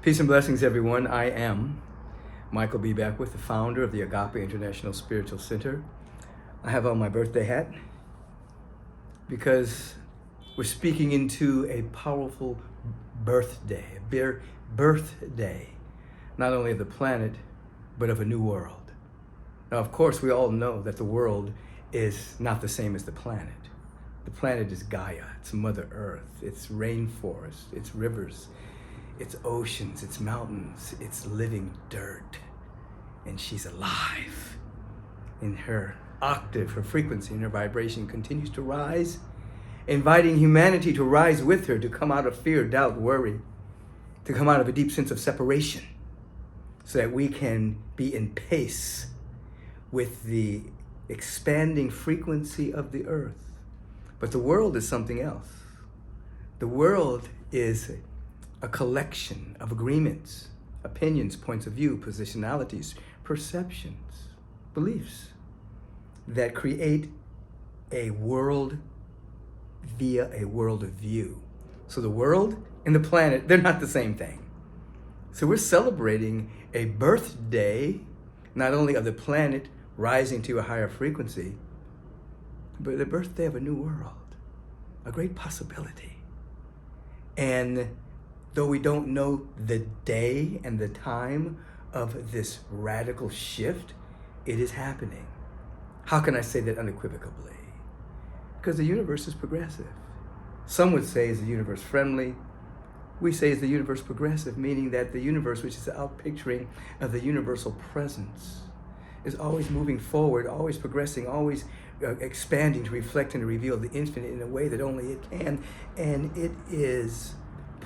Peace and blessings, everyone. I am Michael B. Beckwith, the founder of the Agape International Spiritual Center. I have on my birthday hat because we're speaking into a powerful birthday, birthday, not only of the planet, but of a new world. Now, of course, we all know that the world is not the same as the planet. The planet is Gaia, it's Mother Earth, it's rainforest, it's rivers, it's oceans, it's mountains, it's living dirt. And she's alive. And her octave, her frequency, and her vibration continues to rise, inviting humanity to rise with her, to come out of fear, doubt, worry, to come out of a deep sense of separation, so that we can be in pace with the expanding frequency of the earth. But the world is something else. The world is a collection of agreements, opinions, points of view, positionalities, perceptions, beliefs that create a world via a world of view. So the world and the planet, they're not the same thing. So we're celebrating a birthday, not only of the planet rising to a higher frequency, but the birthday of a new world, a great possibility. And though we don't know the day and the time of this radical shift, it is happening. How can I say that unequivocally? Because the universe is progressive. Some would say, is the universe friendly? We say, is the universe progressive, meaning that the universe, which is the outpicturing of the universal presence, is always moving forward, always progressing, always expanding to reflect and to reveal the infinite in a way that only it can. And it is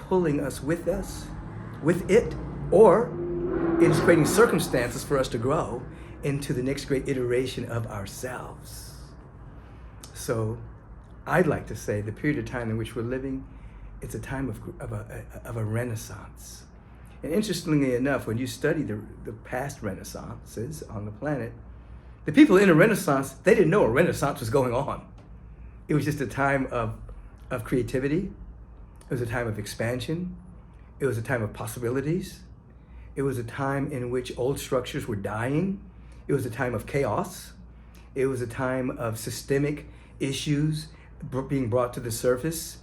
pulling us, with it, or it is creating circumstances for us to grow into the next great iteration of ourselves. So I'd like to say the period of time in which we're living, it's a time of a renaissance. And interestingly enough, when you study the past renaissances on the planet, the people in a renaissance, they didn't know a renaissance was going on. It was just a time of creativity. It was a time of expansion. It was a time of possibilities. It was a time in which old structures were dying. It was a time of chaos. It was a time of systemic issues being brought to the surface.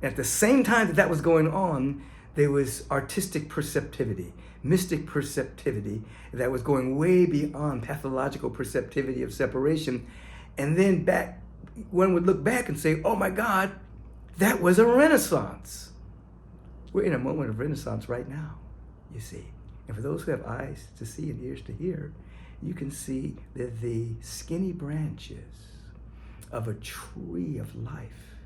And at the same time that was going on, there was artistic perceptivity, mystic perceptivity that was going way beyond pathological perceptivity of separation. And then one would look back and say, oh my God, that was a renaissance. We're in a moment of renaissance right now, you see. And for those who have eyes to see and ears to hear, you can see that the skinny branches of a tree of life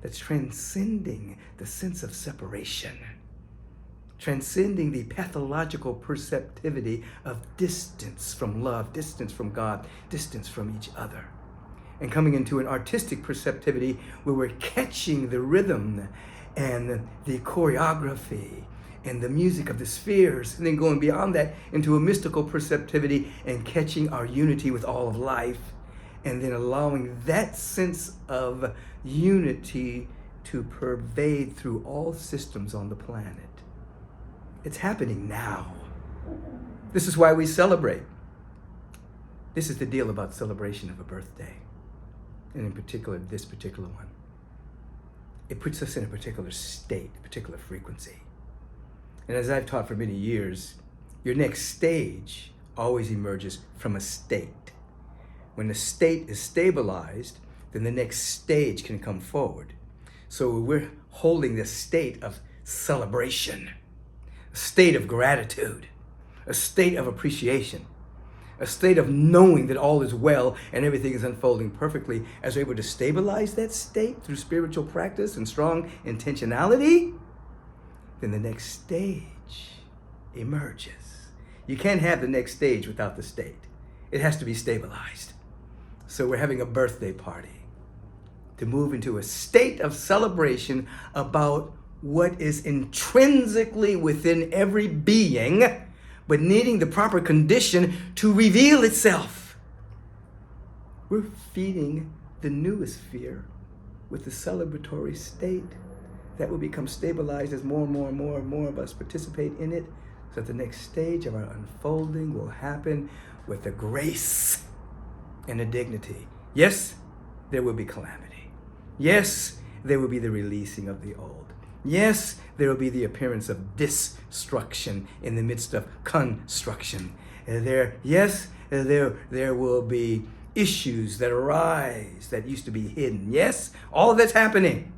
that's transcending the sense of separation, transcending the pathological perceptivity of distance from love, distance from God, distance from each other, and coming into an artistic perceptivity where we're catching the rhythm and the choreography and the music of the spheres, and then going beyond that into a mystical perceptivity and catching our unity with all of life, and then allowing that sense of unity to pervade through all systems on the planet. It's happening now. This is why we celebrate. This is the deal about celebration of a birthday, and in particular, this particular one. It puts us in a particular state, a particular frequency. And as I've taught for many years, your next stage always emerges from a state. When the state is stabilized, then the next stage can come forward. So we're holding this state of celebration, a state of gratitude, a state of appreciation, a state of knowing that all is well and everything is unfolding perfectly. As we're able to stabilize that state through spiritual practice and strong intentionality, then the next stage emerges. You can't have the next stage without the state. It has to be stabilized. So we're having a birthday party to move into a state of celebration about what is intrinsically within every being, but needing the proper condition to reveal itself. We're feeding the noosphere with the celebratory state that will become stabilized as more and more and more and more of us participate in it, so that the next stage of our unfolding will happen with a grace and a dignity. Yes, there will be calamity. Yes, there will be the releasing of the old. Yes, there will be the appearance of destruction in the midst of construction. Yes, there will be issues that arise that used to be hidden. Yes, all of that's happening.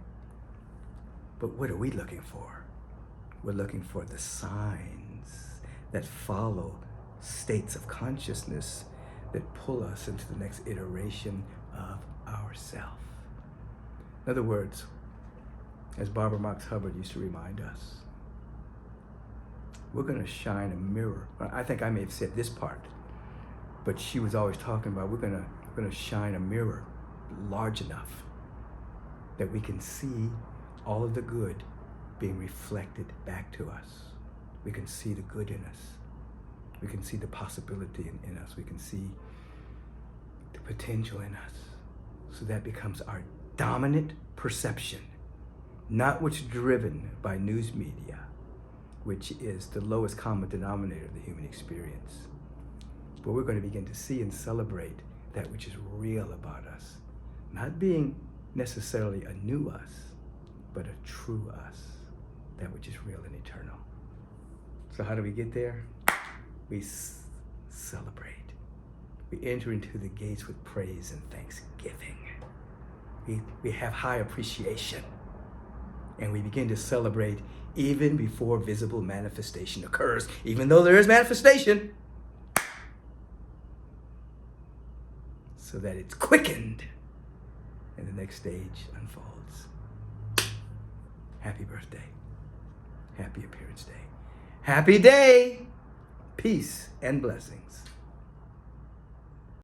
But what are we looking for? We're looking for the signs that follow states of consciousness that pull us into the next iteration of ourself. In other words, as Barbara Marx Hubbard used to remind us, we're going to shine a mirror. I think I may have said this part, but she was always talking about we're going to shine a mirror large enough that we can see all of the good being reflected back to us. We can see the good in us. We can see the possibility in us. We can see the potential in us. So that becomes our dominant perception, not what's driven by news media, which is the lowest common denominator of the human experience. But we're going to begin to see and celebrate that which is real about us, not being necessarily a new us, but a true us, that which is real and eternal. So how do we get there? We celebrate. We enter into the gates with praise and thanksgiving. We have high appreciation, and we begin to celebrate even before visible manifestation occurs, even though there is manifestation, so that it's quickened and the next stage unfolds. Happy birthday. Happy appearance day. Happy day. Peace and blessings.